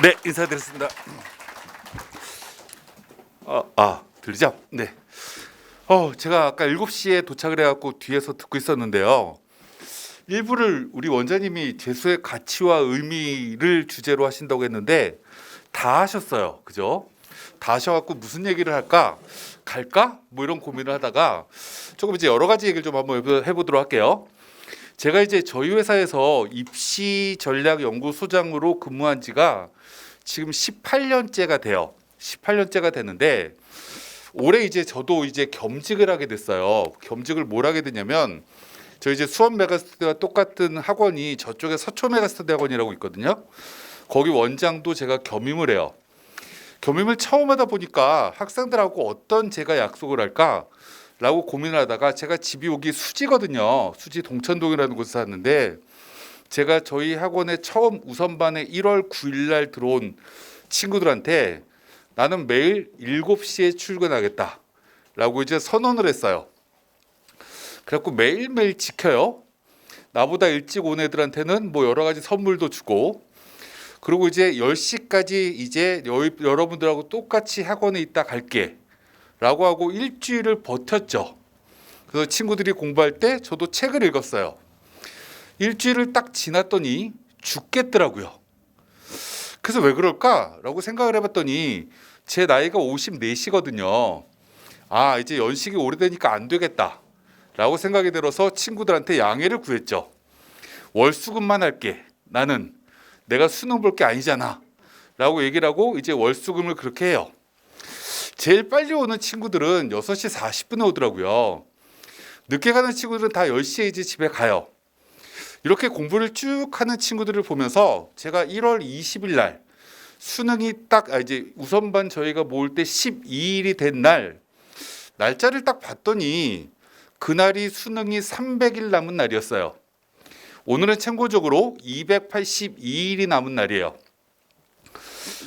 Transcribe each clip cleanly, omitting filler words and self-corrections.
네, 인사드렸습니다. 들리죠? 네. 제가 아까 7시에 도착을 해갖고 뒤에서 듣고 있었는데요. 일부를 우리 원장님이 재수의 가치와 의미를 주제로 하신다고 했는데 다 하셨어요. 그죠? 다 하셔갖고 무슨 얘기를 할까? 갈까? 뭐 이런 고민을 하다가 조금 이제 여러 가지 얘기를 좀 한번 해보도록 할게요. 제가 이제 저희 회사에서 입시 전략 연구소장으로 근무한 지가 지금 18년째가 돼요. 18년째가 되는데 올해 이제 저도 이제 겸직을 하게 됐어요. 겸직을 뭘 하게 됐냐면 저 이제 수원 메가스터디와 똑같은 학원이 저쪽에 서초 메가스터디 학원이라고 있거든요. 거기 원장도 제가 겸임을 해요. 겸임을 처음 하다 보니까 학생들하고 어떤 제가 약속을 할까라고 고민을 하다가 제가 집이 여기 수지거든요. 수지 동천동이라는 곳에 샀는데 제가 저희 학원에 처음 우선반에 1월 9일 날 들어온 친구들한테 나는 매일 7시에 출근하겠다라고 이제 선언을 했어요. 그래갖고 매일매일 지켜요. 나보다 일찍 온 애들한테는 뭐 여러 가지 선물도 주고 그리고 이제 10시까지 이제 여러분들하고 똑같이 학원에 있다 갈게 라고 하고 일주일을 버텼죠. 그래서 친구들이 공부할 때 저도 책을 읽었어요. 일주일을 딱 지났더니 죽겠더라고요. 그래서 왜 그럴까라고 생각을 해봤더니 제 나이가 54시거든요. 이제 연식이 오래되니까 안 되겠다라고 생각이 들어서 친구들한테 양해를 구했죠. 월수금만 할게. 나는 내가 수능 볼 게 아니잖아 라고 얘기를 하고 이제 월수금을 그렇게 해요. 제일 빨리 오는 친구들은 6시 40분에 오더라고요. 늦게 가는 친구들은 다 10시에 이제 집에 가요. 이렇게 공부를 쭉 하는 친구들을 보면서 제가 1월 20일 날 수능이 딱 이제 우선반 저희가 모을 때 12일이 된 날짜를 딱 봤더니 그날이 수능이 300일 남은 날이었어요. 오늘은 참고적으로 282일이 남은 날이에요.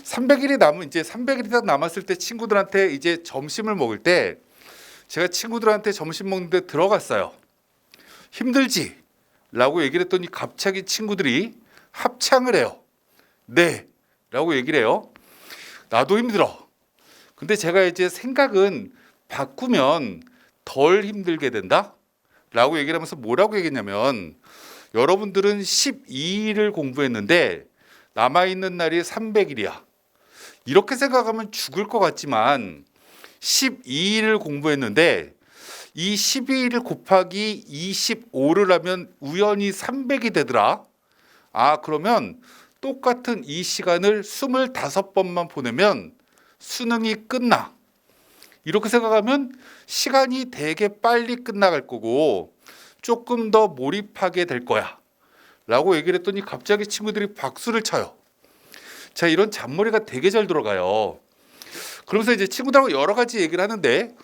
300일이 남은 이제 300일이 딱 남았을 때 친구들한테 이제 점심을 먹을 때 제가 친구들한테 점심 먹는데 들어갔어요. 힘들지? 라고 얘기를 했더니 갑자기 친구들이 합창을 해요. 네 라고 얘기를 해요. 나도 힘들어. 근데 제가 이제 생각은 바꾸면 덜 힘들게 된다 라고 얘기를 하면서 뭐라고 얘기했냐면 여러분들은 12일을 공부했는데 남아있는 날이 300일이야. 이렇게 생각하면 죽을 것 같지만 12일을 공부했는데 이 12일 곱하기 25를 하면 우연히 300이 되더라. 그러면 똑같은 이 시간을 25번만 보내면 수능이 끝나. 이렇게 생각하면 시간이 되게 빨리 끝나갈 거고 조금 더 몰입하게 될 거야 라고 얘기를 했더니 갑자기 친구들이 박수를 쳐요. 자, 이런 잔머리가 되게 잘 들어가요. 그러면서 이제 친구들하고 여러 가지 얘기를 하는데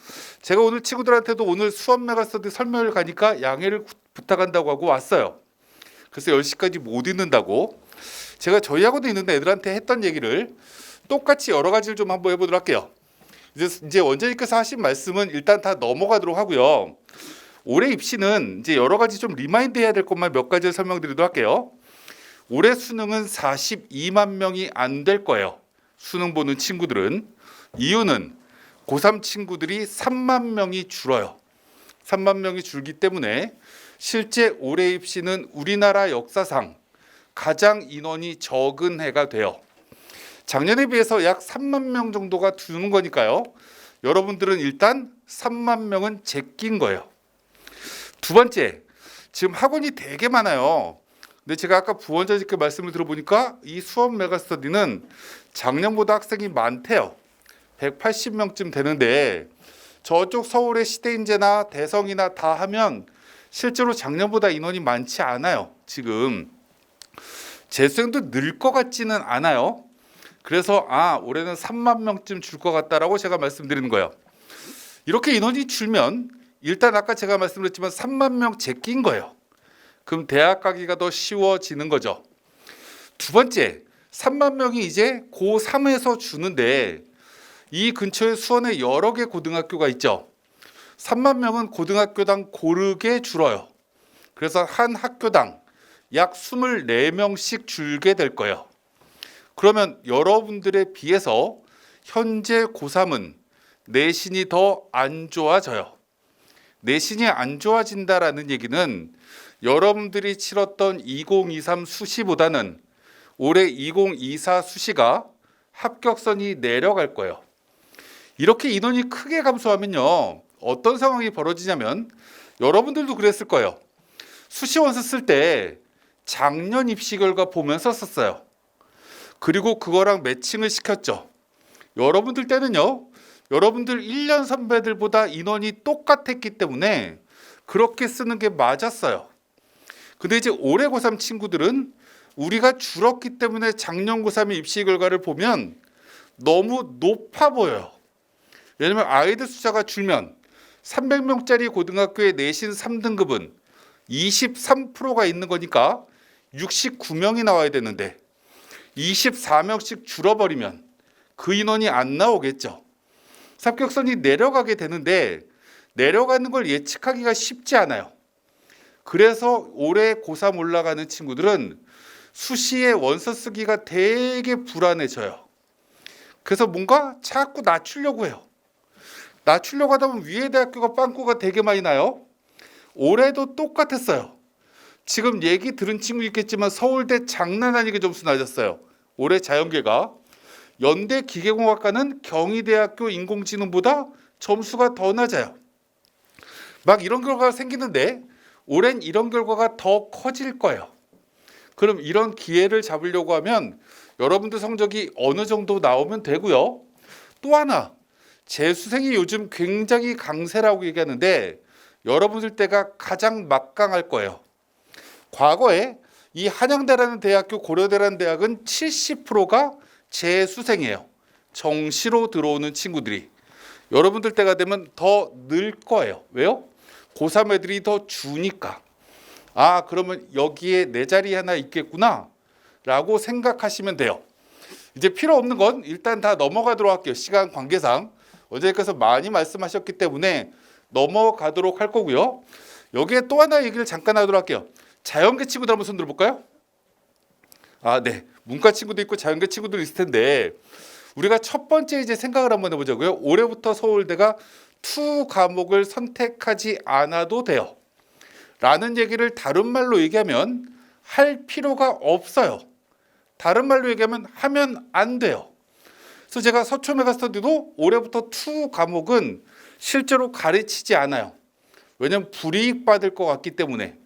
제가 오늘 친구들한테도 오늘 수원 메가스터디 설명을 가니까 양해를 부탁한다고 하고 왔어요. 그래서 10시까지 못 있는다고 제가 저희 학원에 있는 애들한테 했던 얘기를 똑같이 여러 가지를 좀 한번 해보도록 할게요. 이제 원장님께서 하신 말씀은 일단 다 넘어가도록 하고요. 올해 입시는 이제 여러 가지 좀 리마인드 해야 될 것만 몇 가지를 설명드리도록 할게요. 올해 수능은 42만 명이 안 될 거예요. 수능 보는 친구들은. 이유는 고3 친구들이 3만 명이 줄어요. 3만 명이 줄기 때문에 실제 올해 입시는 우리나라 역사상 가장 인원이 적은 해가 돼요. 작년에 비해서 약 3만 명 정도가 두는 거니까요. 여러분들은 일단 3만 명은 제낀 거예요. 두 번째, 지금 학원이 되게 많아요. 근데 제가 아까 부원장님께 말씀을 들어보니까 이 수원 메가스터디는 작년보다 학생이 많대요. 180명쯤 되는데 저쪽 서울의 시대인재나 대성이나 다 하면 실제로 작년보다 인원이 많지 않아요. 지금 재수생도 늘 것 같지는 않아요. 그래서 올해는 3만 명쯤 줄 것 같다라고 제가 말씀드리는 거예요. 이렇게 인원이 줄면 일단 아까 제가 말씀드렸지만 3만 명 제낀 거예요. 그럼 대학 가기가 더 쉬워지는 거죠. 두 번째, 3만 명이 이제 고3에서 주는데 이 근처에 수원에 여러 개 고등학교가 있죠. 3만 명은 고등학교당 고르게 줄어요. 그래서 한 학교당 약 24명씩 줄게 될 거예요. 그러면 여러분들에 비해서 현재 고3은 내신이 더 안 좋아져요. 내신이 안 좋아진다라는 얘기는 여러분들이 치렀던 2023 수시보다는 올해 2024 수시가 합격선이 내려갈 거예요. 이렇게 인원이 크게 감소하면요, 어떤 상황이 벌어지냐면 여러분들도 그랬을 거예요. 수시원서 쓸 때 작년 입시 결과 보면서 썼어요. 그리고 그거랑 매칭을 시켰죠. 여러분들 때는요, 여러분들 1년 선배들보다 인원이 똑같았기 때문에 그렇게 쓰는 게 맞았어요. 근데 이제 올해 고3 친구들은 우리가 줄었기 때문에 작년 고3의 입시 결과를 보면 너무 높아 보여요. 왜냐면 아이들 숫자가 줄면 300명짜리 고등학교의 내신 3등급은 23%가 있는 거니까 69명이 나와야 되는데 24명씩 줄어버리면 그 인원이 안 나오겠죠. 합격선이 내려가게 되는데 내려가는 걸 예측하기가 쉽지 않아요. 그래서 올해 고3 올라가는 친구들은 수시에 원서 쓰기가 되게 불안해져요. 그래서 뭔가 자꾸 낮추려고 해요. 낮추려고 하다 보면 위에 대학교가 빵꾸가 되게 많이 나요. 올해도 똑같았어요. 지금 얘기 들은 친구 있겠지만 서울대 장난 아니게 점수 낮았어요. 올해 자연계가. 연대 기계공학과는 경희대학교 인공지능보다 점수가 더 낮아요. 막 이런 결과가 생기는데 올해는 이런 결과가 더 커질 거예요. 그럼 이런 기회를 잡으려고 하면 여러분들 성적이 어느 정도 나오면 되고요. 또 하나, 재수생이 요즘 굉장히 강세라고 얘기하는데 여러분들 때가 가장 막강할 거예요. 과거에 이 한양대라는 대학교, 고려대라는 대학은 70%가 재수생이에요. 정시로 들어오는 친구들이. 여러분들 때가 되면 더 늘 거예요. 왜요? 고3 애들이 더 주니까. 아, 그러면 여기에 내 자리 하나 있겠구나 라고 생각하시면 돼요. 이제 필요 없는 건 일단 다 넘어가도록 할게요. 시간 관계상 어제께서 많이 말씀하셨기 때문에 넘어가도록 할 거고요. 여기에 또 하나 얘기를 잠깐 하도록 할게요. 자연계 친구들 한번 손 들어볼까요? 아, 네. 문과 친구도 있고 자연계 친구도 있을 텐데 우리가 첫 번째 이제 생각을 한번 해보자고요. 올해부터 서울대가 투 과목을 선택하지 않아도 돼요. 라는 얘기를 다른 말로 얘기하면 할 필요가 없어요. 다른 말로 얘기하면 하면 안 돼요. 그래서 제가 서초 메가스터디도 올해부터 투 과목은 실제로 가르치지 않아요. 왜냐하면 불이익 받을 것 같기 때문에.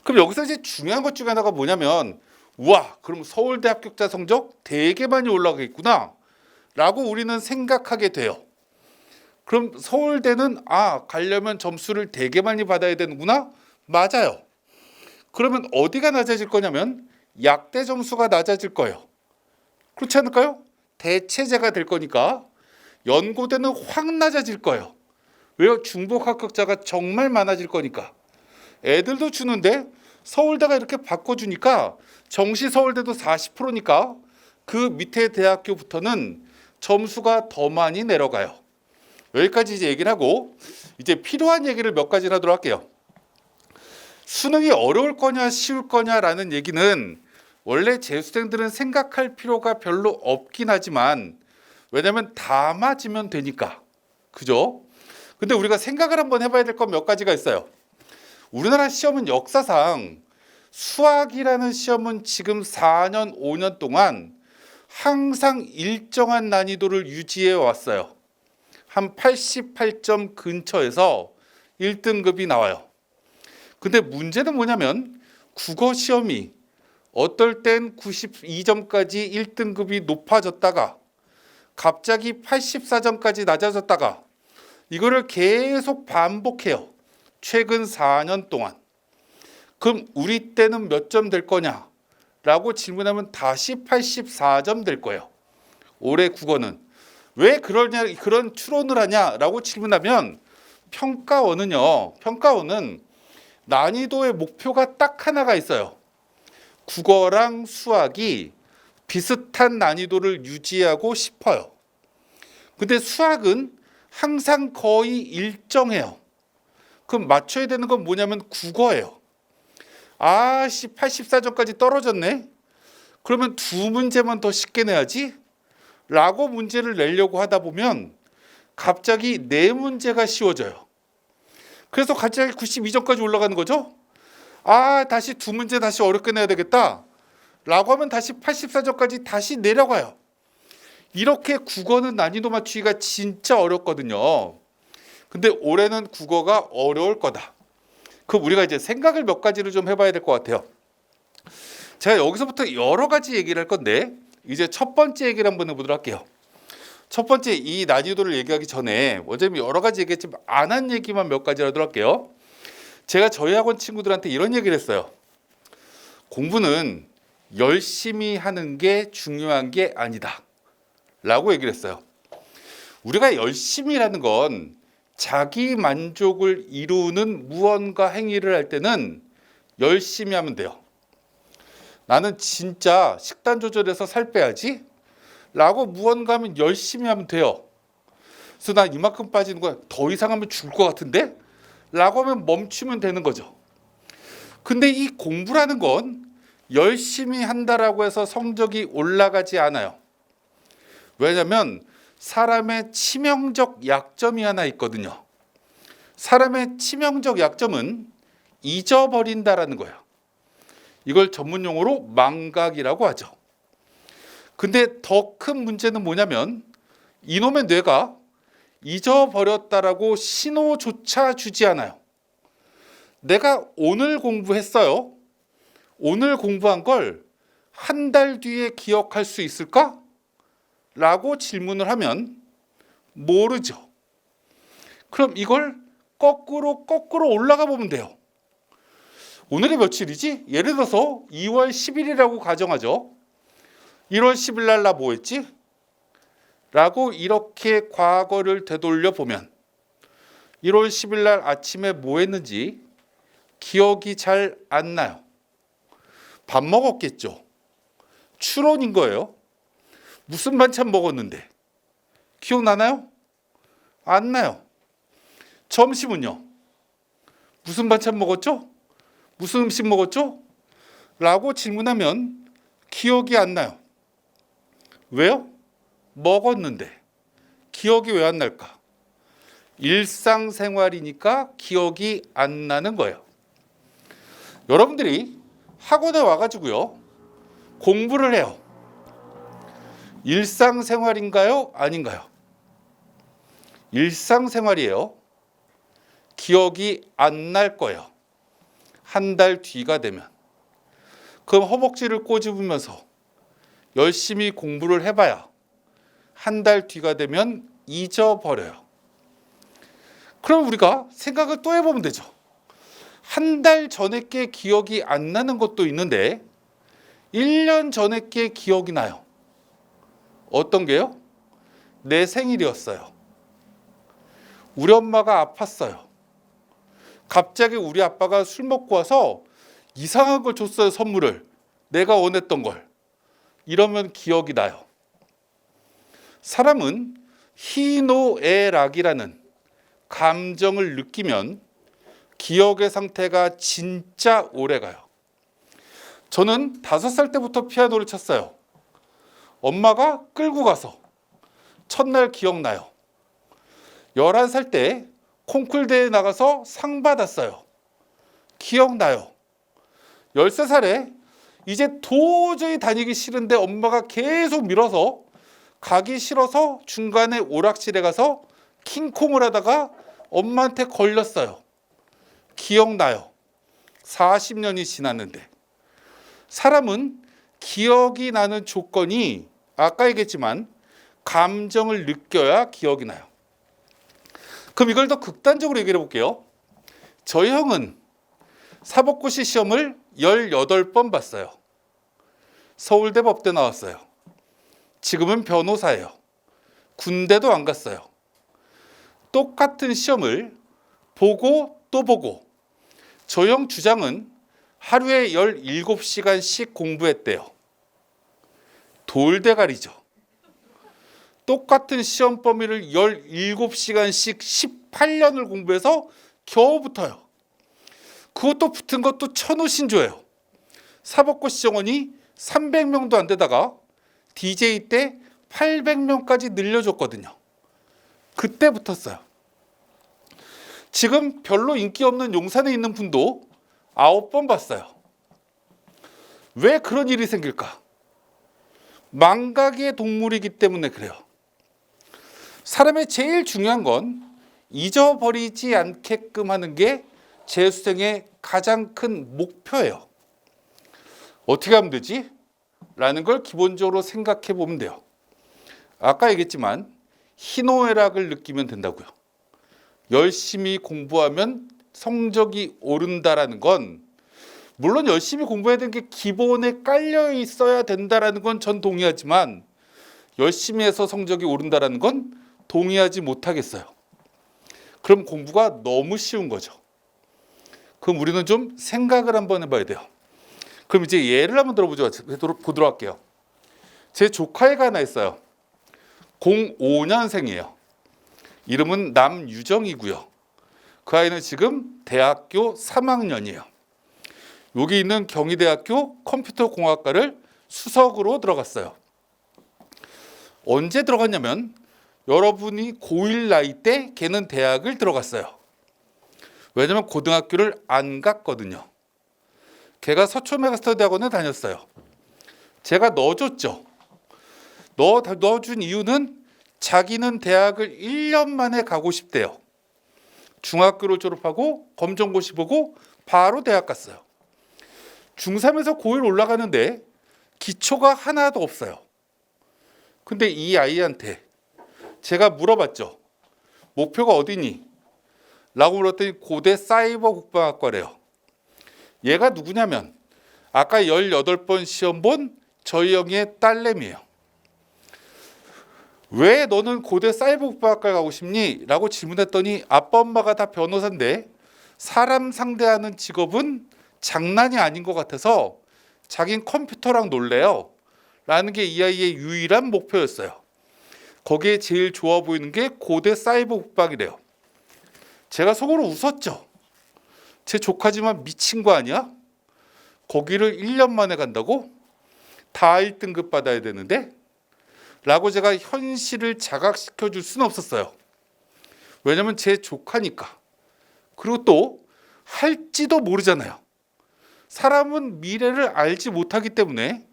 그럼 여기서 이제 중요한 것 중에 하나가 뭐냐면 우와, 그럼 서울대 합격자 성적 되게 많이 올라가겠구나 라고 우리는 생각하게 돼요. 그럼 서울대는 가려면 점수를 되게 많이 받아야 되는구나? 맞아요. 그러면 어디가 낮아질 거냐면 약대 점수가 낮아질 거예요. 그렇지 않을까요? 대체제가 될 거니까 연고대는 확 낮아질 거예요. 왜요? 중복 합격자가 정말 많아질 거니까. 애들도 주는데 서울대가 이렇게 바꿔주니까 정시 서울대도 40%니까 그 밑에 대학교부터는 점수가 더 많이 내려가요. 여기까지 이제 얘기를 하고 이제 필요한 얘기를 몇 가지를 하도록 할게요. 수능이 어려울 거냐 쉬울 거냐라는 얘기는 원래 재수생들은 생각할 필요가 별로 없긴 하지만 왜냐면 다 맞으면 되니까. 그죠? 근데 우리가 생각을 한번 해봐야 될 건 몇 가지가 있어요. 우리나라 시험은 역사상 수학이라는 시험은 지금 4년, 5년 동안 항상 일정한 난이도를 유지해 왔어요. 한 88점 근처에서 1등급이 나와요. 근데 문제는 뭐냐면 국어 시험이 어떨 땐 92점까지 1등급이 높아졌다가 갑자기 84점까지 낮아졌다가 이거를 계속 반복해요. 최근 4년 동안. 그럼 우리 때는 몇 점 될 거냐? 라고 질문하면 다시 84점 될 거예요. 올해 국어는. 왜 그런 추론을 하냐라고 질문하면 평가원은 난이도의 목표가 딱 하나가 있어요. 국어랑 수학이 비슷한 난이도를 유지하고 싶어요. 근데 수학은 항상 거의 일정해요. 그럼 맞춰야 되는 건 뭐냐면 국어예요. 84점까지 떨어졌네. 그러면 두 문제만 더 쉽게 내야지 라고 문제를 내려고 하다 보면 갑자기 네 문제가 쉬워져요. 그래서 갑자기 92점까지 올라가는 거죠. 다시 두 문제 다시 어렵게 내야 되겠다 라고 하면 다시 84점까지 다시 내려가요. 이렇게 국어는 난이도 맞추기가 진짜 어렵거든요. 근데 올해는 국어가 어려울 거다. 그럼 우리가 이제 생각을 몇 가지를 좀 해봐야 될 것 같아요. 제가 여기서부터 여러 가지 얘기를 할 건데 이제 첫 번째 얘기를 한번 해보도록 할게요. 첫 번째, 이 난이도를 얘기하기 전에 어차피 여러 가지 얘기했지만 안 한 얘기만 몇 가지 하도록 할게요. 제가 저희 학원 친구들한테 이런 얘기를 했어요. 공부는 열심히 하는 게 중요한 게 아니다 라고 얘기를 했어요. 우리가 열심히라는 건 자기 만족을 이루는 무언가 행위를 할 때는 열심히 하면 돼요. 나는 진짜 식단 조절해서 살 빼야지 라고 무언가 하면 열심히 하면 돼요. 그래서 난 이만큼 빠지는 거야. 더 이상 하면 죽을 것 같은데? 라고 하면 멈추면 되는 거죠. 근데 이 공부라는 건 열심히 한다라고 해서 성적이 올라가지 않아요. 왜냐하면 사람의 치명적 약점이 하나 있거든요. 사람의 치명적 약점은 잊어버린다라는 거예요. 이걸 전문 용어로 망각이라고 하죠. 근데 더 큰 문제는 뭐냐면 이놈의 뇌가 잊어버렸다라고 신호조차 주지 않아요. 내가 오늘 공부했어요. 오늘 공부한 걸 한 달 뒤에 기억할 수 있을까? 라고 질문을 하면 모르죠. 그럼 이걸 거꾸로 올라가 보면 돼요. 오늘이 며칠이지? 예를 들어서 2월 10일이라고 가정하죠. 1월 10일 날 나 뭐 했지? 라고 이렇게 과거를 되돌려 보면 1월 10일 날 아침에 뭐 했는지 기억이 잘 안 나요. 밥 먹었겠죠. 추론인 거예요. 무슨 반찬 먹었는데 기억나나요? 안 나요. 점심은요? 무슨 반찬 먹었죠? 무슨 음식 먹었죠? 라고 질문하면 기억이 안 나요. 왜요? 먹었는데 기억이 왜 안 날까? 일상생활이니까 기억이 안 나는 거예요. 여러분들이 학원에 와가지고요 공부를 해요. 일상생활인가요? 아닌가요? 일상생활이에요. 기억이 안 날 거예요. 한 달 뒤가 되면. 그럼 허벅지를 꼬집으면서 열심히 공부를 해봐야 한 달 뒤가 되면 잊어버려요. 그럼 우리가 생각을 또 해보면 되죠. 한 달 전에 게 기억이 안 나는 것도 있는데 1년 전에 게 기억이 나요. 어떤 게요? 내 생일이었어요. 우리 엄마가 아팠어요. 갑자기 우리 아빠가 술 먹고 와서 이상한 걸 줬어요. 선물을. 내가 원했던 걸. 이러면 기억이 나요. 사람은 희노애락이라는 감정을 느끼면 기억의 상태가 진짜 오래가요. 저는 5살 때부터 피아노를 쳤어요. 엄마가 끌고 가서 첫날 기억나요. 11살 때 콩쿨 대회에 나가서 상 받았어요. 기억나요. 13살에 이제 도저히 다니기 싫은데 엄마가 계속 밀어서 가기 싫어서 중간에 오락실에 가서 킹콩을 하다가 엄마한테 걸렸어요. 기억나요. 40년이 지났는데. 사람은 기억이 나는 조건이 아까 얘기했지만 감정을 느껴야 기억이 나요. 그럼 이걸 더 극단적으로 얘기해 볼게요. 저희 형은 사법고시 시험을 18번 봤어요. 서울대 법대 나왔어요. 지금은 변호사예요. 군대도 안 갔어요. 똑같은 시험을 보고 또 보고 저 형 주장은 하루에 17시간씩 공부했대요. 돌대가리죠. 똑같은 시험 범위를 17시간씩 18년을 공부해서 겨우 붙어요. 그것도 붙은 것도 천우신조예요. 사법고시 정원이 300명도 안 되다가 DJ 때 800명까지 늘려줬거든요. 그때 붙었어요. 지금 별로 인기 없는 용산에 있는 분도 9번 봤어요. 왜 그런 일이 생길까? 망각의 동물이기 때문에 그래요. 사람의 제일 중요한 건 잊어버리지 않게끔 하는 게 재수생의 가장 큰 목표예요. 어떻게 하면 되지? 라는 걸 기본적으로 생각해 보면 돼요. 아까 얘기했지만 희노애락을 느끼면 된다고요. 열심히 공부하면 성적이 오른다라는 건, 물론 열심히 공부해야 되는 게 기본에 깔려 있어야 된다라는 건 전 동의하지만 열심히 해서 성적이 오른다라는 건 동의하지 못하겠어요. 그럼 공부가 너무 쉬운 거죠. 그럼 우리는 좀 생각을 한번 해봐야 돼요. 그럼 이제 예를 한번 보도록 할게요. 제 조카애가 하나 있어요. 05년생이에요. 이름은 남유정이고요. 그 아이는 지금 대학교 3학년이에요. 여기 있는 경희대학교 컴퓨터공학과를 수석으로 들어갔어요. 언제 들어갔냐면 여러분이 고1 나이 때 걔는 대학을 들어갔어요. 왜냐면 고등학교를 안 갔거든요. 걔가 서초메가스터디학원에 다녔어요. 제가 넣어줬죠. 넣어준 이유는 자기는 대학을 1년 만에 가고 싶대요. 중학교를 졸업하고 검정고시 보고 바로 대학 갔어요. 중3에서 고1 올라가는데 기초가 하나도 없어요. 근데 이 아이한테 제가 물어봤죠. 목표가 어디니? 라고 물었더니 고대 사이버 국방학과래요. 얘가 누구냐면 아까 18번 시험 본 저희 형의 딸내미예요. 왜 너는 고대 사이버 국방학과에 가고 싶니? 라고 질문했더니 아빠 엄마가 다 변호사인데 사람 상대하는 직업은 장난이 아닌 것 같아서 자긴 컴퓨터랑 놀래요. 라는 게 이 아이의 유일한 목표였어요. 거기에 제일 좋아 보이는 게 고대 사이버 국방이래요. 제가 속으로 웃었죠. 제 조카지만 미친 거 아니야? 거기를 1년 만에 간다고? 다 1등급 받아야 되는데? 라고 제가 현실을 자각시켜 줄 수는 없었어요. 왜냐면 제 조카니까. 그리고 또 할지도 모르잖아요. 사람은 미래를 알지 못하기 때문에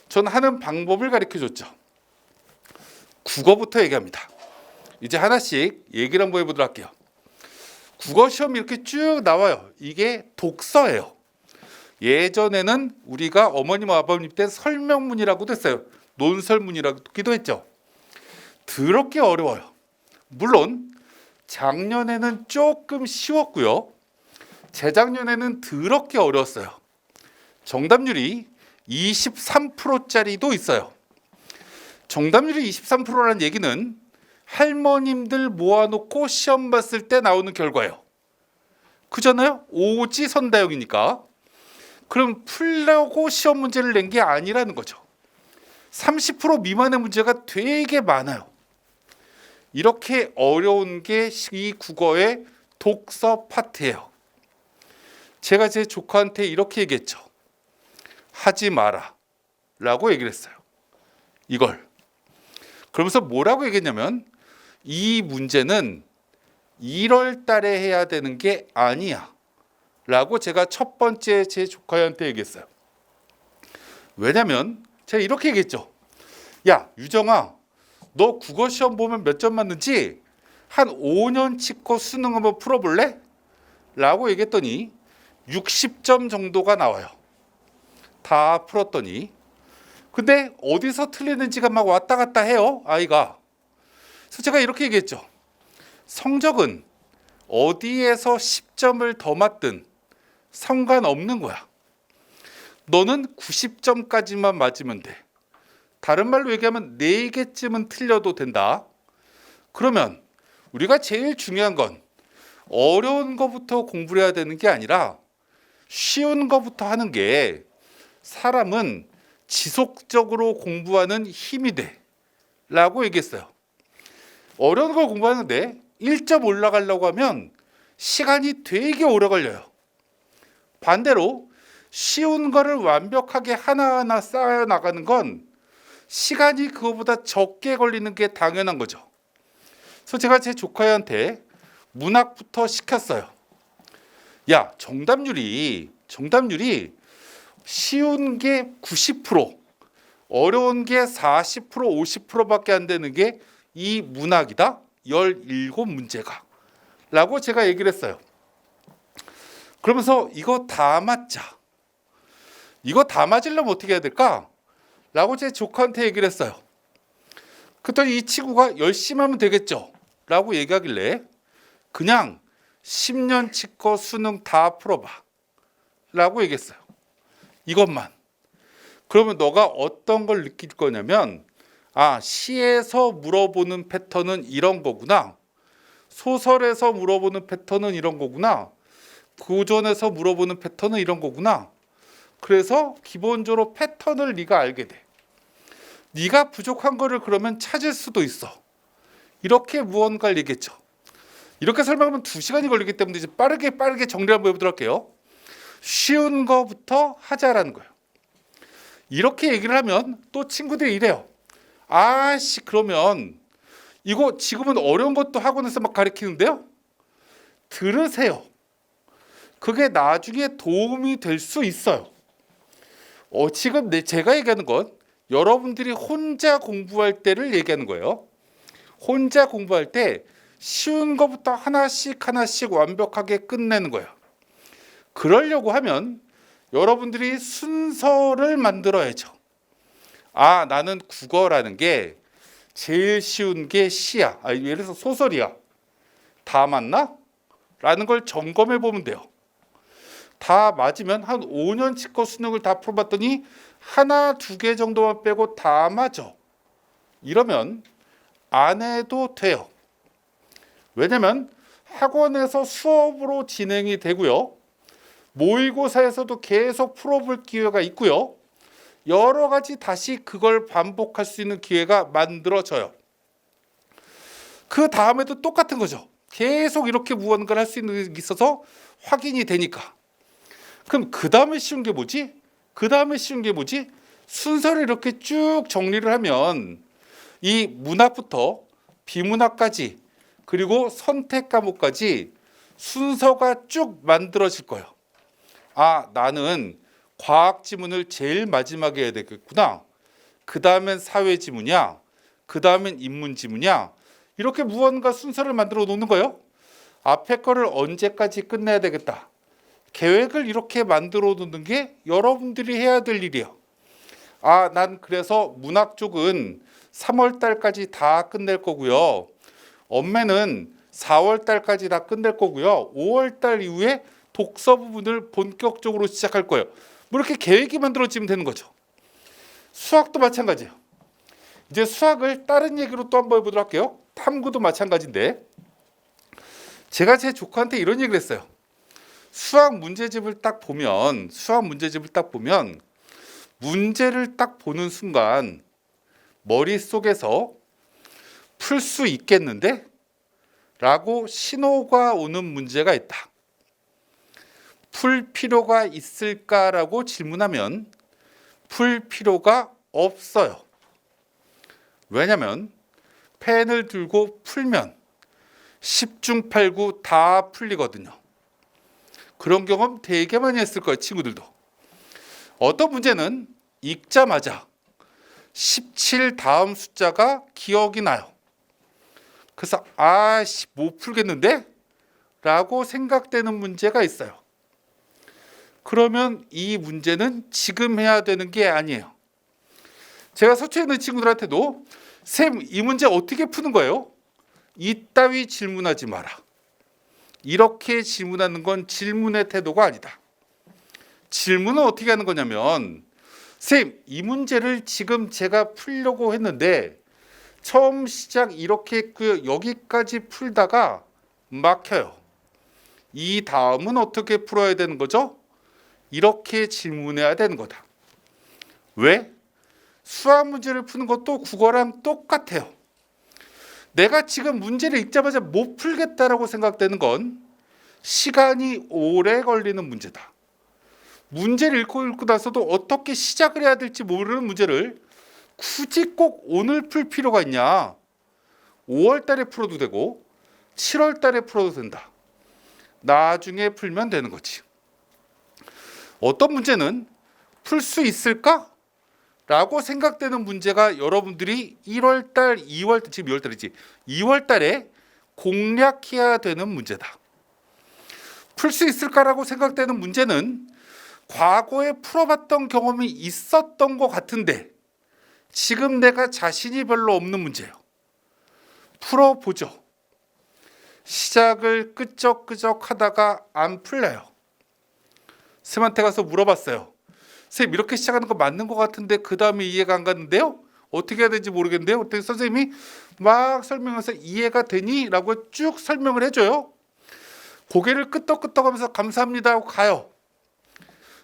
전 하는 방법을 가르쳐 줬죠. 국어부터 얘기합니다. 이제 하나씩 얘기를 한번 해보도록 할게요. 국어 시험이 이렇게 쭉 나와요. 이게 독서예요. 예전에는 우리가 어머님 아버님 때 설명문이라고도 했어요. 논설문이라고도 했죠. 더럽게 어려워요. 물론 작년에는 조금 쉬웠고요. 재작년에는 더럽게 어려웠어요. 정답률이 23%짜리도 있어요. 정답률이 23%라는 얘기는 할머님들 모아놓고 시험 봤을 때 나오는 결과예요. 그잖아요? 오지선다형이니까. 그럼 풀려고 시험 문제를 낸 게 아니라는 거죠. 30% 미만의 문제가 되게 많아요. 이렇게 어려운 게 이 국어의 독서 파트예요. 제가 제 조카한테 이렇게 얘기했죠. 하지 마라 라고 얘기를 했어요. 이걸. 그러면서 뭐라고 얘기했냐면 이 문제는 1월 달에 해야 되는 게 아니야 라고 제가 첫 번째 제 조카한테 얘기했어요. 왜냐면 제가 이렇게 얘기했죠. 야 유정아, 너 국어 시험 보면 몇 점 맞는지 한 5년치 거 수능 한번 풀어볼래? 라고 얘기했더니 60점 정도가 나와요. 다 풀었더니. 근데 어디서 틀리는지가 막 왔다 갔다 해요, 아이가. 그래서 제가 이렇게 얘기했죠. 성적은 어디에서 10점을 더 맞든 상관없는 거야. 너는 90점까지만 맞으면 돼. 다른 말로 얘기하면 4개쯤은 틀려도 된다. 그러면 우리가 제일 중요한 건 어려운 거부터 공부를 해야 되는 게 아니라 쉬운 거부터 하는 게 사람은 지속적으로 공부하는 힘이 돼 라고 얘기했어요. 어려운 걸 공부하는데 1점 올라가려고 하면 시간이 되게 오래 걸려요. 반대로 쉬운 거를 완벽하게 하나하나 쌓아 나가는 건 시간이 그거보다 적게 걸리는 게 당연한 거죠. 그래서 제가 제 조카한테 문학부터 시켰어요. 야, 정답률이 쉬운 게 90%, 어려운 게 40%, 50%밖에 안 되는 게 이 문학이다. 17문제가. 라고 제가 얘기를 했어요. 그러면서 이거 다 맞자. 이거 다 맞으려면 어떻게 해야 될까? 라고 제 조카한테 얘기를 했어요. 그랬더니 이 친구가 열심히 하면 되겠죠? 라고 얘기하길래 그냥 10년치 거 수능 다 풀어봐. 라고 얘기했어요. 이것만. 그러면 너가 어떤 걸 느낄 거냐면 시에서 물어보는 패턴은 이런 거구나. 소설에서 물어보는 패턴은 이런 거구나. 고전에서 물어보는 패턴은 이런 거구나. 그래서 기본적으로 패턴을 네가 알게 돼. 네가 부족한 거를 그러면 찾을 수도 있어. 이렇게 무언가를 얘기했죠. 이렇게 설명하면 2시간이 걸리기 때문에 이제 빠르게 정리 한번 해보도록 할게요. 쉬운 거부터 하자라는 거예요. 이렇게 얘기를 하면 또 친구들이 이래요. 그러면 이거 지금은 어려운 것도 학원에서 막 가르치는데요. 들으세요. 그게 나중에 도움이 될 수 있어요. 지금 제가 얘기하는 건 여러분들이 혼자 공부할 때를 얘기하는 거예요. 혼자 공부할 때 쉬운 것부터 하나씩 완벽하게 끝내는 거예요. 그러려고 하면 여러분들이 순서를 만들어야죠. 나는 국어라는 게 제일 쉬운 게 시야. 예를 들어서 소설이야. 다 맞나? 라는 걸 점검해 보면 돼요. 다 맞으면 한 5년치 거 수능을 다 풀어봤더니 하나, 2개 정도만 빼고 다 맞아. 이러면 안 해도 돼요. 왜냐면 학원에서 수업으로 진행이 되고요. 모의고사에서도 계속 풀어볼 기회가 있고요. 여러 가지 다시 그걸 반복할 수 있는 기회가 만들어져요. 그 다음에도 똑같은 거죠. 계속 이렇게 무언가를 할 수 있는 게 있어서 확인이 되니까. 그럼 그 다음에 쉬운 게 뭐지? 순서를 이렇게 쭉 정리를 하면 이 문학부터 비문학까지 그리고 선택 과목까지 순서가 쭉 만들어질 거예요. 나는 과학 지문을 제일 마지막에 해야 되겠구나. 그 다음엔 사회 지문이야. 그 다음엔 인문 지문이야. 이렇게 무언가 순서를 만들어 놓는 거예요. 앞에 거를 언제까지 끝내야 되겠다. 계획을 이렇게 만들어 놓는 게 여러분들이 해야 될 일이에요. 난 그래서 문학 쪽은 3월 달까지 다 끝낼 거고요. 엄매는 4월 달까지 다 끝낼 거고요. 5월 달 이후에 독서 부분을 본격적으로 시작할 거예요. 뭐 이렇게 계획이 만들어지면 되는 거죠. 수학도 마찬가지예요. 이제 수학을 다른 얘기로 또 한번 해보도록 할게요. 탐구도 마찬가지인데 제가 제 조카한테 이런 얘기를 했어요. 수학 문제집을 딱 보면 문제를 딱 보는 순간 머릿속에서 풀 수 있겠는데? 라고 신호가 오는 문제가 있다. 풀 필요가 있을까라고 질문하면 풀 필요가 없어요. 왜냐하면 펜을 들고 풀면 10중 8구 다 풀리거든요. 그런 경험 되게 많이 했을 거예요, 친구들도. 어떤 문제는 읽자마자 17 다음 숫자가 기억이 나요. 그래서 못 풀겠는데? 라고 생각되는 문제가 있어요. 그러면 이 문제는 지금 해야 되는 게 아니에요. 제가 서초에 있는 친구들한테도 쌤, 이 문제 어떻게 푸는 거예요? 이따위 질문하지 마라. 이렇게 질문하는 건 질문의 태도가 아니다. 질문은 어떻게 하는 거냐면 쌤, 이 문제를 지금 제가 풀려고 했는데 처음 시작 이렇게 했고요. 여기까지 풀다가 막혀요. 이 다음은 어떻게 풀어야 되는 거죠? 이렇게 질문해야 되는 거다. 왜? 수학 문제를 푸는 것도 국어랑 똑같아요. 내가 지금 문제를 읽자마자 못 풀겠다라고 생각되는 건 시간이 오래 걸리는 문제다. 문제를 읽고 나서도 어떻게 시작을 해야 될지 모르는 문제를 굳이 꼭 오늘 풀 필요가 있냐. 5월 달에 풀어도 되고 7월 달에 풀어도 된다. 나중에 풀면 되는 거지. 어떤 문제는 풀 수 있을까? 라고 생각되는 문제가 여러분들이 1월 달, 2월 달, 지금 2월 달이지. 2월 달에 공략해야 되는 문제다. 풀 수 있을까라고 생각되는 문제는 과거에 풀어봤던 경험이 있었던 것 같은데 지금 내가 자신이 별로 없는 문제예요. 풀어보죠. 시작을 끄적끄적 하다가 안 풀려요. 쌤한테 가서 물어봤어요. 쌤, 이렇게 시작하는 거 맞는 것 같은데 그 다음에 이해가 안 갔는데요? 어떻게 해야 되는지 모르겠는데요? 그때 선생님이 막 설명해서 이해가 되니? 라고 쭉 설명을 해줘요. 고개를 끄덕끄덕하면서 감사합니다 하고 가요.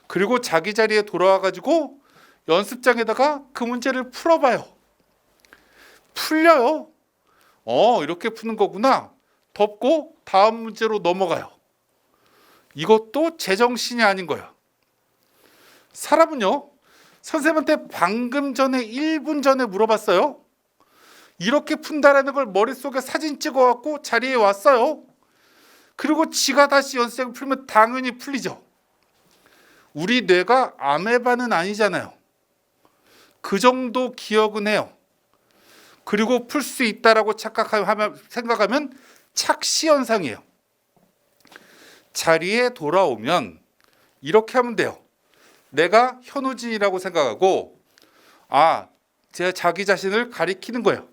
그리고 자기 자리에 돌아와가지고 연습장에다가 그 문제를 풀어봐요. 풀려요. 이렇게 푸는 거구나. 덮고 다음 문제로 넘어가요. 이것도 제정신이 아닌 거예요. 사람은요, 선생님한테 방금 전에 1분 전에 물어봤어요. 이렇게 푼다라는 걸 머릿속에 사진 찍어갖고 자리에 왔어요. 그리고 지가 다시 연습장을 풀면 당연히 풀리죠. 우리 뇌가 아메바는 아니잖아요. 그 정도 기억은 해요. 그리고 풀 수 있다라고 생각하면 착시 현상이에요. 자리에 돌아오면 이렇게 하면 돼요. 내가 현우진이라고 생각하고 제가 자기 자신을 가리키는 거예요.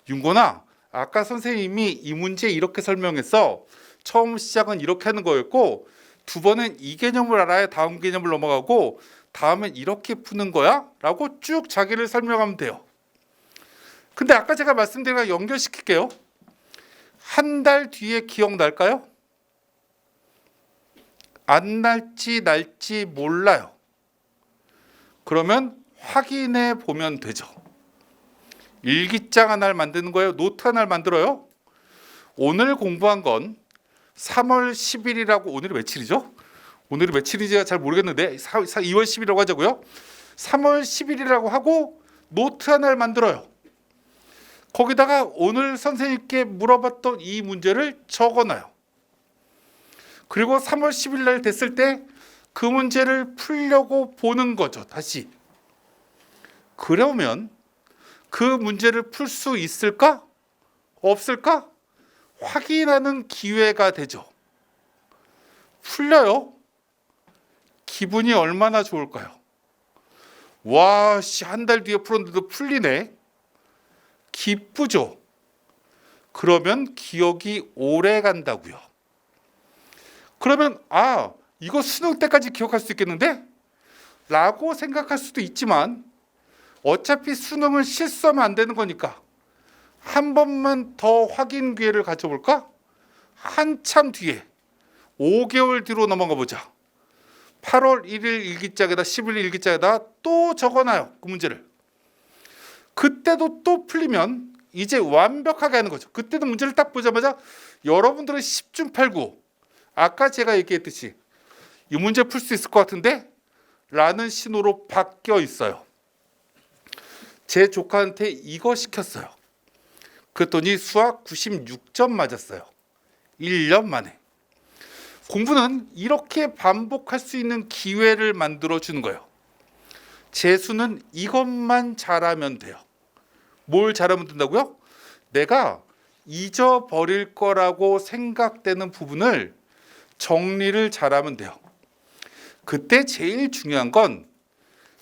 윤건아, 아까 선생님이 이 문제 이렇게 설명했어. 처음 시작은 이렇게 하는 거였고 두 번은 이 개념을 알아야 다음 개념을 넘어가고 다음엔 이렇게 푸는 거야? 라고 쭉 자기를 설명하면 돼요. 근데 아까 제가 말씀드린 거 연결시킬게요. 한 달 뒤에 기억날까요? 안 날지 날지 몰라요. 그러면 확인해 보면 되죠. 일기장 하나를 만드는 거예요? 노트 하나를 만들어요? 오늘 공부한 건 3월 10일이라고, 오늘이 며칠이죠? 오늘이 며칠인지 잘 모르겠는데 2월 10일이라고 하자고요. 3월 10일이라고 하고 노트 하나를 만들어요. 거기다가 오늘 선생님께 물어봤던 이 문제를 적어놔요. 그리고 3월 10일 날 됐을 때 그 문제를 풀려고 보는 거죠. 다시. 그러면 그 문제를 풀 수 있을까? 없을까? 확인하는 기회가 되죠. 풀려요. 기분이 얼마나 좋을까요? 와, 한 달 뒤에 풀었는데도 풀리네. 기쁘죠. 그러면 기억이 오래 간다고요. 그러면 이거 수능 때까지 기억할 수 있겠는데? 라고 생각할 수도 있지만 어차피 수능은 실수하면 안 되는 거니까 한 번만 더 확인 기회를 가져볼까? 한참 뒤에 5개월 뒤로 넘어가 보자. 8월 1일 일기장에다 10일 일기장에다 또 적어놔요. 그 문제를. 그때도 또 풀리면 이제 완벽하게 하는 거죠. 그때도 문제를 딱 보자마자 여러분들은 10중 8구, 아까 제가 얘기했듯이 이 문제 풀 수 있을 것 같은데? 라는 신호로 바뀌어 있어요. 제 조카한테 이거 시켰어요. 그랬더니 수학 96점 맞았어요. 1년 만에. 공부는 이렇게 반복할 수 있는 기회를 만들어 주는 거예요. 재수는 이것만 잘하면 돼요. 뭘 잘하면 된다고요? 내가 잊어버릴 거라고 생각되는 부분을 정리를 잘하면 돼요. 그때 제일 중요한 건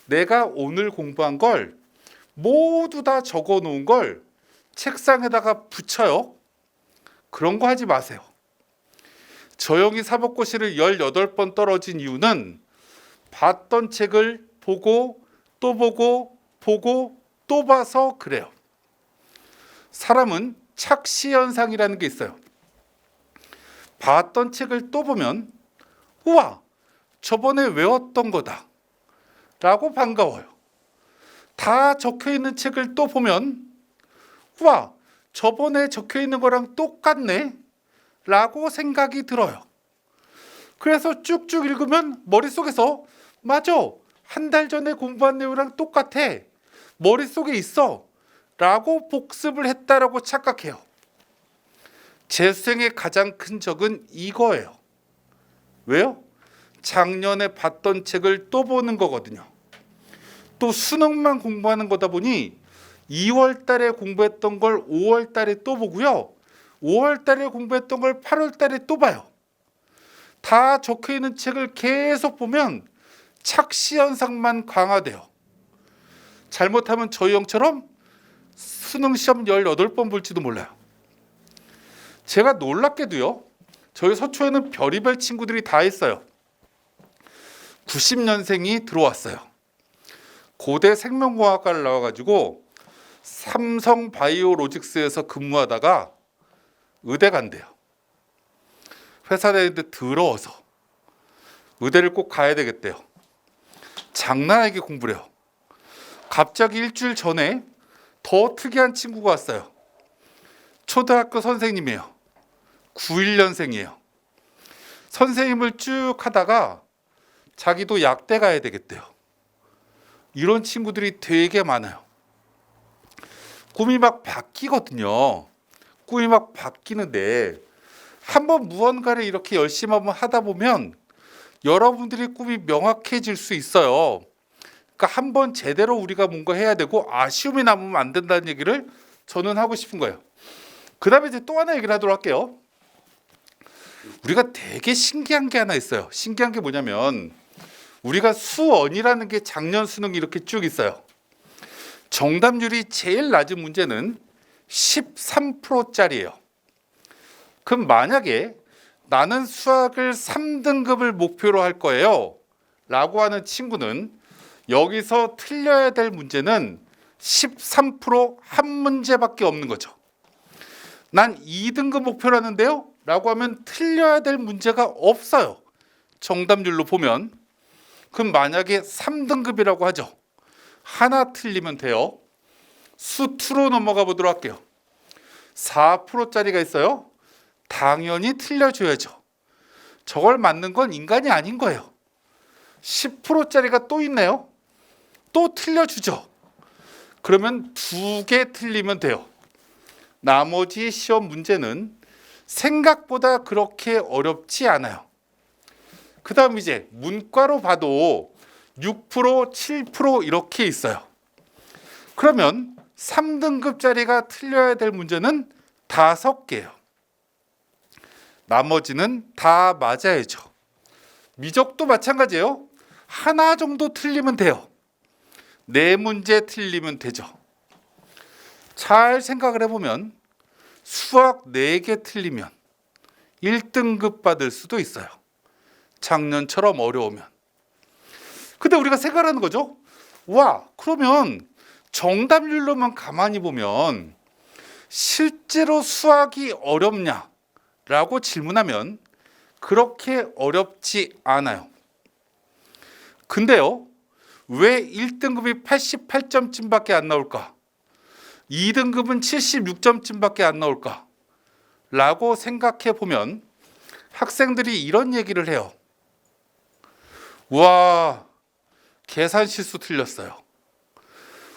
내가 오늘 공부한 걸 모두 다 적어 놓은 걸 책상에다가 붙여요. 그런 거 하지 마세요. 저영이 사법고시를 18번 떨어진 이유는 봤던 책을 보고 또 보고 보고 또 봐서 그래요. 사람은 착시 현상이라는 게 있어요. 봤던 책을 또 보면 우와, 저번에 외웠던 거다 라고 반가워요. 다 적혀있는 책을 또 보면 우와, 저번에 적혀있는 거랑 똑같네 라고 생각이 들어요. 그래서 쭉쭉 읽으면 머릿속에서 맞아. 한 달 전에 공부한 내용이랑 똑같아. 머릿속에 있어. 라고 복습을 했다라고 착각해요. 재수생의 가장 큰 적은 이거예요. 왜요? 작년에 봤던 책을 또 보는 거거든요. 또 수능만 공부하는 거다 보니 2월 달에 공부했던 걸 5월 달에 또 보고요. 5월 달에 공부했던 걸 8월 달에 또 봐요. 다 적혀 있는 책을 계속 보면 착시 현상만 강화돼요. 잘못하면 저희 형처럼 수능 시험 18번 볼지도 몰라요. 제가 놀랍게도요. 저희 서초에는 별의별 친구들이 다 있어요. 90년생이 들어왔어요. 고대 생명공학과를 나와가지고 삼성 바이오로직스에서 근무하다가 의대 간대요. 회사 다니는데 더러워서 의대를 꼭 가야 되겠대요. 장난 아니게 공부를 해요. 갑자기 일주일 전에 더 특이한 친구가 왔어요. 초등학교 선생님이에요. 91년생이에요. 선생님을 쭉 하다가 자기도 약대 가야 되겠대요. 이런 친구들이 되게 많아요. 꿈이 막 바뀌거든요. 꿈이 막 바뀌는데 한번 무언가를 이렇게 열심히 한번 하다 보면 여러분들의 꿈이 명확해질 수 있어요. 그러니까 한번 제대로 우리가 뭔가 해야 되고 아쉬움이 남으면 안 된다는 얘기를 저는 하고 싶은 거예요. 그 다음에 이제 또 하나 얘기를 하도록 할게요. 우리가 되게 신기한 게 하나 있어요. 신기한 게 뭐냐면 우리가 수원이라는 게 작년 수능이 이렇게 쭉 있어요. 정답률이 제일 낮은 문제는 13%짜리예요. 그럼 만약에 나는 수학을 3등급을 목표로 할 거예요 라고 하는 친구는 여기서 틀려야 될 문제는 13% 한 문제밖에 없는 거죠. 난 2등급 목표로 하는데요 라고 하면 틀려야 될 문제가 없어요. 정답률로 보면. 그럼 만약에 3등급이라고 하죠. 하나 틀리면 돼요. 수2로 넘어가 보도록 할게요. 4%짜리가 있어요. 당연히 틀려줘야죠. 저걸 맞는 건 인간이 아닌 거예요. 10%짜리가 또 있네요. 또 틀려주죠. 그러면 2개 틀리면 돼요. 나머지 시험 문제는 생각보다 그렇게 어렵지 않아요. 그 다음 이제 문과로 봐도 6%, 7% 이렇게 있어요. 그러면 3등급짜리가 틀려야 될 문제는 5개예요. 나머지는 다 맞아야죠. 미적도 마찬가지예요. 하나 정도 틀리면 돼요. 4문제 틀리면 되죠. 잘 생각을 해보면 수학 4개 틀리면 1등급 받을 수도 있어요. 작년처럼 어려우면. 근데 우리가 생각하는 거죠. 와, 그러면 정답률로만 가만히 보면 실제로 수학이 어렵냐? 라고 질문하면 그렇게 어렵지 않아요. 근데요, 왜 1등급이 88점쯤밖에 안 나올까? 2등급은 76점쯤밖에 안 나올까? 라고 생각해 보면 학생들이 이런 얘기를 해요. 와, 계산 실수 틀렸어요.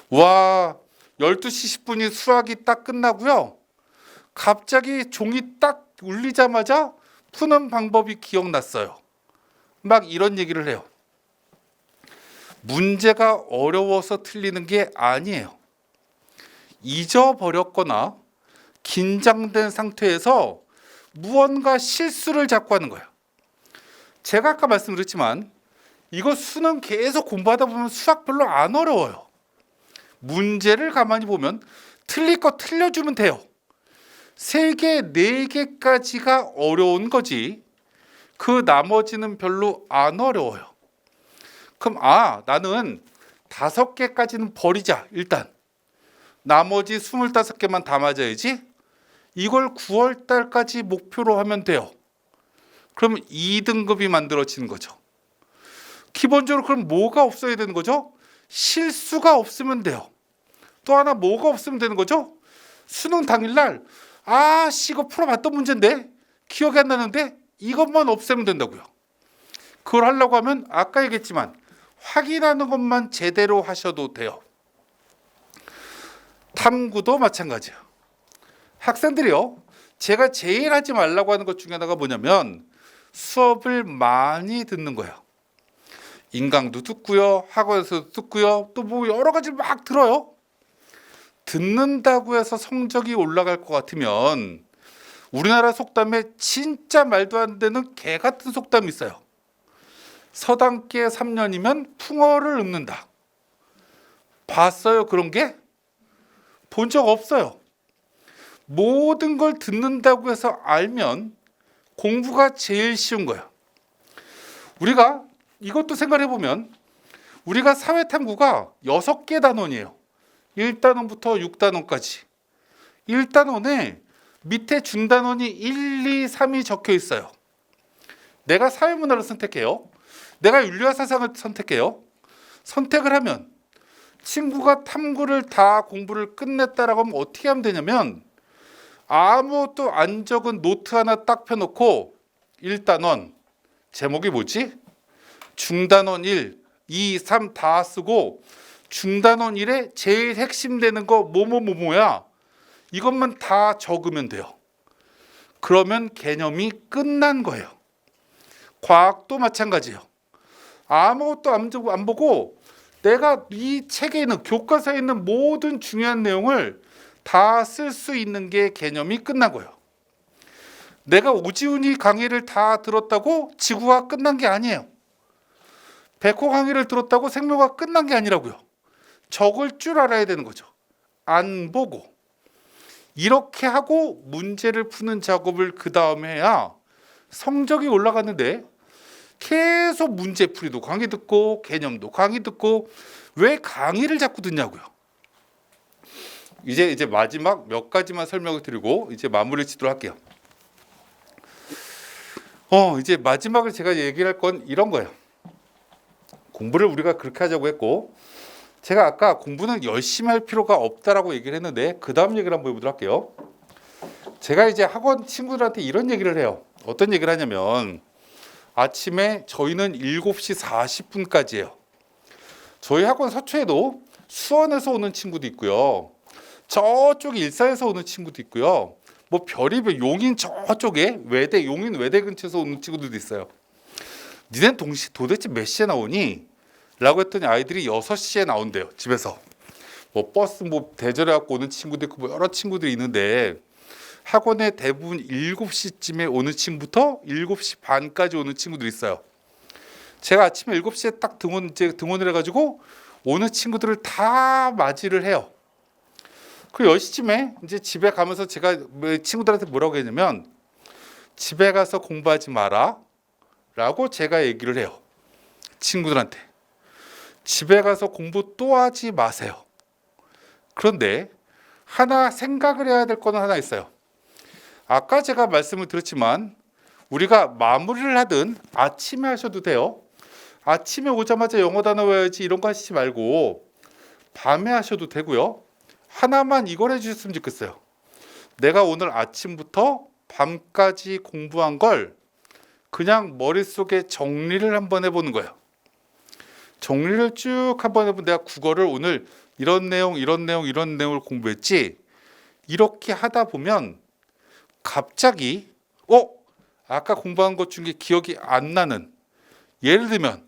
와, 12시 10분이 수학이 딱 끝나고요. 갑자기 종이 딱 울리자마자 푸는 방법이 기억났어요. 막 이런 얘기를 해요. 문제가 어려워서 틀리는 게 아니에요. 잊어버렸거나 긴장된 상태에서 무언가 실수를 자꾸 하는 거예요. 제가 아까 말씀드렸지만 이거 수능 계속 공부하다 보면 수학 별로 안 어려워요. 문제를 가만히 보면 틀릴 거 틀려주면 돼요. 3개, 4개까지가 어려운 거지 그 나머지는 별로 안 어려워요. 그럼 나는 5개까지는 버리자. 일단 나머지 25개만 다 맞아야지. 이걸 9월 달까지 목표로 하면 돼요. 그럼 2등급이 만들어지는 거죠. 기본적으로 그럼 뭐가 없어야 되는 거죠? 실수가 없으면 돼요. 또 하나 뭐가 없으면 되는 거죠? 수능 당일날 이거 풀어봤던 문제인데 기억이 안 나는데 이것만 없애면 된다고요. 그걸 하려고 하면 아까 얘기했지만 확인하는 것만 제대로 하셔도 돼요. 탐구도 마찬가지예요. 학생들이요, 제가 제일 하지 말라고 하는 것 중에 하나가 뭐냐면 수업을 많이 듣는 거예요. 인강도 듣고요, 학원에서도 듣고요, 또 뭐 여러 가지 막 들어요. 듣는다고 해서 성적이 올라갈 것 같으면 우리나라 속담에 진짜 말도 안 되는 개 같은 속담이 있어요. 서당계 3년이면 풍어를 읊는다. 봤어요? 그런 게? 본 적 없어요. 모든 걸 듣는다고 해서 알면 공부가 제일 쉬운 거예요. 우리가 이것도 생각해 보면 우리가 사회탐구가 6개 단원이에요. 1단원부터 6단원까지. 1단원에 밑에 중단원이 1, 2, 3이 적혀 있어요. 내가 사회문화를 선택해요. 내가 윤리와 사상을 선택해요. 선택을 하면 친구가 탐구를 다 공부를 끝냈다라고 하면 어떻게 하면 되냐면 아무것도 안 적은 노트 하나 딱 펴놓고 1단원 제목이 뭐지? 중단원 1, 2, 3 다 쓰고 중단원 1에 제일 핵심 되는 거 뭐뭐뭐뭐야 이것만 다 적으면 돼요. 그러면 개념이 끝난 거예요. 과학도 마찬가지예요. 아무것도 안 보고 내가 이 책에 있는 교과서에 있는 모든 중요한 내용을 다 쓸 수 있는 게 개념이 끝난 거예요. 내가 오지훈이 강의를 다 들었다고 지구가 끝난 게 아니에요. 백호 강의를 들었다고 생명과 끝난 게 아니라고요. 적을 줄 알아야 되는 거죠. 안 보고. 이렇게 하고 문제를 푸는 작업을 그 다음에 해야 성적이 올라갔는데 계속 문제풀이도 강의 듣고 개념도 강의 듣고 왜 강의를 자꾸 듣냐고요. 이제 마지막 몇 가지만 설명을 드리고 이제 마무리 짓도록 할게요. 이제 마지막으로 제가 얘기할 건 이런 거예요. 공부를 우리가 그렇게 하자고 했고 제가 아까 공부는 열심히 할 필요가 없다라고 얘기를 했는데 그 다음 얘기를 한번 해보도록 할게요. 제가 이제 학원 친구들한테 이런 얘기를 해요. 어떤 얘기를 하냐면 아침에 저희는 7시 40분까지예요. 저희 학원 서초에도 수원에서 오는 친구도 있고요. 저쪽 일산에서 오는 친구도 있고요. 뭐 별의별 용인 저쪽에 외대 용인 외대 근처에서 오는 친구들도 있어요. 니넨 도대체 몇 시에 나오니? 라고 했더니 아이들이 6시에 나온대요. 집에서. 뭐 버스 뭐 대절해 갖고 오는 친구도 있고 뭐 여러 친구들이 있는데 학원에 대부분 7시쯤에 오는 친구부터 7시 반까지 오는 친구들이 있어요. 제가 아침에 7시에 딱 등원을 해가지고 오는 친구들을 다 맞이를 해요. 그 10시쯤에 이제 집에 가면서 제가 친구들한테 뭐라고 했냐면 집에 가서 공부하지 마라 라고 제가 얘기를 해요. 친구들한테. 집에 가서 공부 또 하지 마세요. 그런데 하나 생각을 해야 될 거는 하나 있어요. 아까 제가 말씀을 드렸지만 우리가 마무리를 하든 아침에 하셔도 돼요. 아침에 오자마자 영어 단어 외워야지 이런 거 하시지 말고 밤에 하셔도 되고요. 하나만 이걸 해주셨으면 좋겠어요. 내가 오늘 아침부터 밤까지 공부한 걸 그냥 머릿속에 정리를 한번 해보는 거예요. 정리를 쭉 한번 해보면 내가 국어를 오늘 이런 내용을 공부했지. 이렇게 하다 보면 갑자기 아까 공부한 것 중에 기억이 안 나는, 예를 들면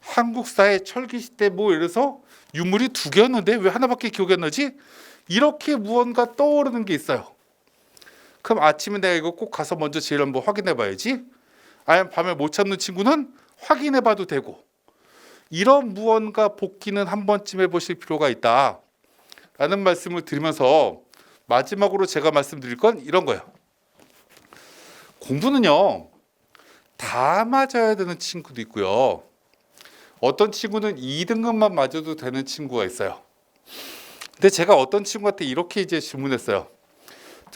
한국사의 철기시대 뭐 예를 들어서 유물이 2개였는데 왜 하나밖에 기억이 안 나지? 이렇게 무언가 떠오르는 게 있어요. 그럼 아침에 내가 이거 꼭 가서 먼저 제일 한번 확인해 봐야지. 아니면 밤에 못 찾는 친구는 확인해 봐도 되고, 이런 무언가 복기는 한 번쯤 해보실 필요가 있다 라는 말씀을 드리면서 마지막으로 제가 말씀드릴 건 이런 거예요. 공부는요 다 맞아야 되는 친구도 있고요, 어떤 친구는 2등급만 맞아도 되는 친구가 있어요. 근데 제가 어떤 친구한테 이렇게 이제 질문했어요.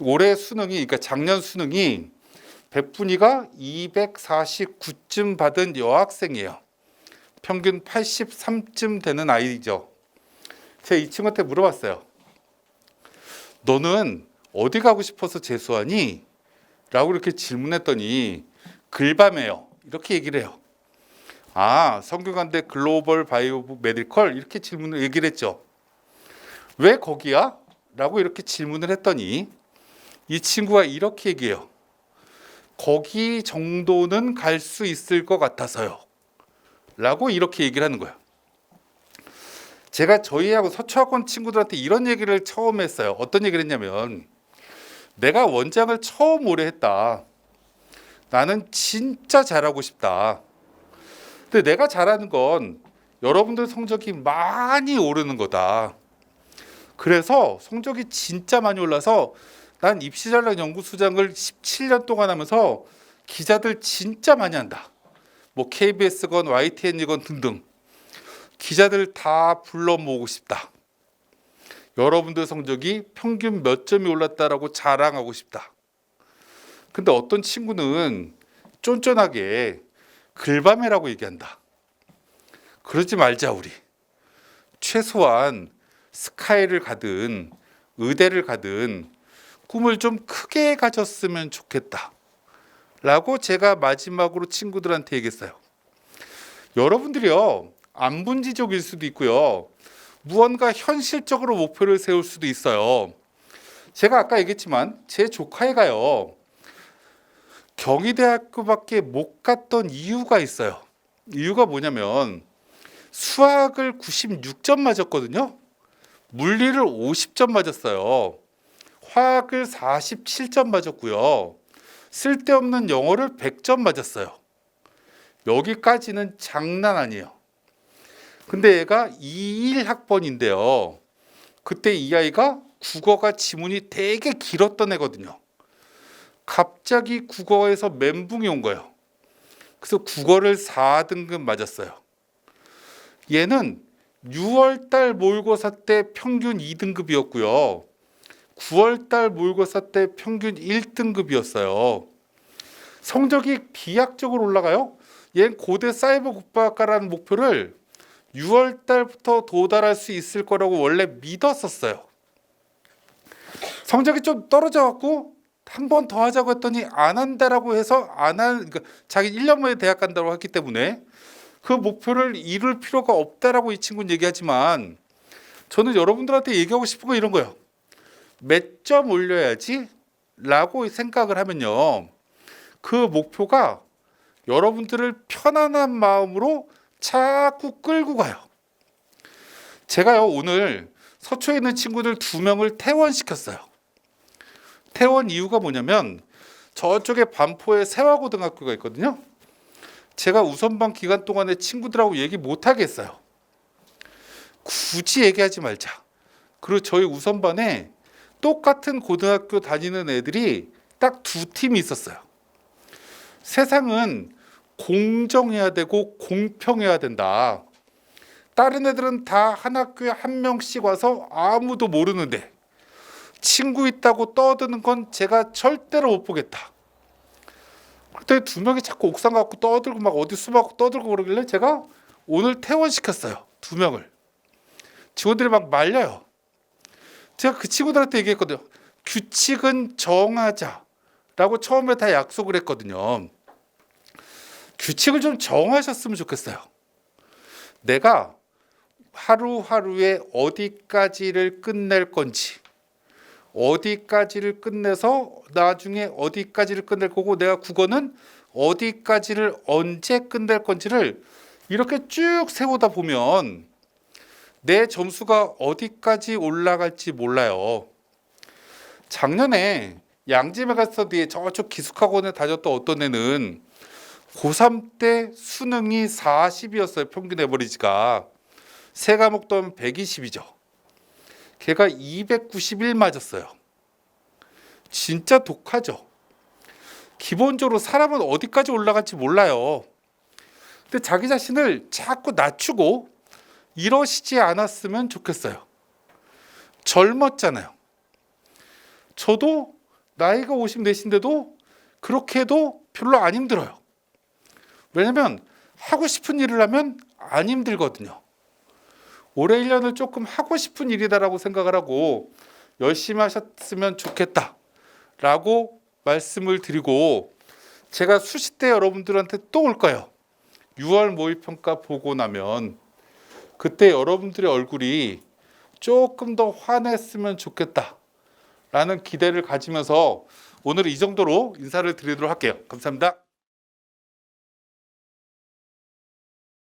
올해 수능이, 그러니까 작년 수능이 100분위가 249점 받은 여학생이에요. 평균 83점 되는 아이죠. 제가 이 친구한테 물어봤어요. 너는 어디 가고 싶어서 재수하니? 라고 이렇게 질문했더니 글밤에요. 이렇게 얘기를 해요. 성균관대 글로벌 바이오 메디컬 이렇게 질문을 얘기를 했죠. 왜 거기야? 라고 이렇게 질문을 했더니 이 친구가 이렇게 얘기해요. 거기 정도는 갈 수 있을 것 같아서요. 라고 이렇게 얘기를 하는 거예요. 제가 저희하고 서초학원 친구들한테 이런 얘기를 처음 했어요. 어떤 얘기를 했냐면 내가 원장을 처음 오래 했다. 나는 진짜 잘하고 싶다. 근데 내가 잘하는 건 여러분들 성적이 많이 오르는 거다. 그래서 성적이 진짜 많이 올라서 난 입시전략 연구소장을 17년 동안 하면서 기자들 진짜 많이 한다. 뭐 KBS건 YTN이건 등등 기자들 다 불러 모으고 싶다. 여러분들 성적이 평균 몇 점이 올랐다라고 자랑하고 싶다. 근데 어떤 친구는 쫀쫀하게 글밤이라고 얘기한다. 그러지 말자 우리. 최소한 스카이를 가든 의대를 가든 꿈을 좀 크게 가졌으면 좋겠다. 라고 제가 마지막으로 친구들한테 얘기했어요. 여러분들이요. 안분지족일 수도 있고요. 무언가 현실적으로 목표를 세울 수도 있어요. 제가 아까 얘기했지만 제 조카애가요. 경희대학교밖에 못 갔던 이유가 있어요. 이유가 뭐냐면 수학을 96점 맞았거든요. 물리를 50점 맞았어요. 화학을 47점 맞았고요. 쓸데없는 영어를 100점 맞았어요. 여기까지는 장난 아니에요. 근데 얘가 21학번인데요. 그때 이 아이가 국어가 지문이 되게 길었던 애거든요. 갑자기 국어에서 멘붕이 온 거예요. 그래서 국어를 4등급 맞았어요. 얘는 6월달 모의고사 때 평균 2등급이었고요. 9월달 모의고사 때 평균 1등급이었어요. 성적이 비약적으로 올라가요. 얘는 고대 사이버 국가학과라는 목표를 6월달부터 도달할 수 있을 거라고 원래 믿었었어요. 성적이 좀 떨어져갖고 한 번 더 하자고 했더니 안 한다라고 해서 그러니까 자기 1년 만에 대학 간다고 했기 때문에 그 목표를 이룰 필요가 없다라고 이 친구는 얘기하지만 저는 여러분들한테 얘기하고 싶은 거 이런 거예요. 몇 점 올려야지 라고 생각을 하면요. 그 목표가 여러분들을 편안한 마음으로 자꾸 끌고 가요. 제가요 오늘 서초에 있는 친구들 2명을 퇴원시켰어요. 퇴원 이유가 뭐냐면 저쪽에 반포에 세화고등학교가 있거든요. 제가 우선반 기간 동안에 친구들하고 얘기 못하게 했어요. 굳이 얘기하지 말자. 그리고 저희 우선반에 똑같은 고등학교 다니는 애들이 딱 2팀이 있었어요. 세상은 공정해야 되고 공평해야 된다. 다른 애들은 다 한 학교에 한 명씩 와서 아무도 모르는데 친구 있다고 떠드는 건 제가 절대로 못 보겠다. 그때 2명이 자꾸 옥상 갖고 떠들고 막 어디 수박고 떠들고 그러길래 제가 오늘 퇴원시켰어요. 2명을. 직원들이 막 말려요. 제가 그 친구들한테 얘기했거든요. 규칙은 정하자라고 처음에 다 약속을 했거든요. 규칙을 좀 정하셨으면 좋겠어요. 내가 하루하루에 어디까지를 끝낼 건지, 어디까지를 끝내서 나중에 어디까지를 끝낼 거고 내가 국어는 어디까지를 언제 끝낼 건지를 이렇게 쭉 세우다 보면 내 점수가 어디까지 올라갈지 몰라요. 작년에 양지메가스터디에 저쪽 기숙학원에 다녔던 어떤 애는 고3 때 수능이 40이었어요. 평균 에버리지가. 세 과목 더하면 120이죠. 걔가 291 맞았어요. 진짜 독하죠. 기본적으로 사람은 어디까지 올라갈지 몰라요. 근데 자기 자신을 자꾸 낮추고 이러시지 않았으면 좋겠어요. 젊었잖아요. 저도 나이가 54인데도 그렇게 해도 별로 안 힘들어요. 왜냐면 하고 싶은 일을 하면 안 힘들거든요. 올해 1년을 조금 하고 싶은 일이다라고 생각을 하고 열심히 하셨으면 좋겠다라고 말씀을 드리고 제가 수시 때 여러분들한테 또 올 거예요. 6월 모의평가 보고 나면 그때 여러분들의 얼굴이 조금 더 환했으면 좋겠다라는 기대를 가지면서 오늘은 이 정도로 인사를 드리도록 할게요. 감사합니다.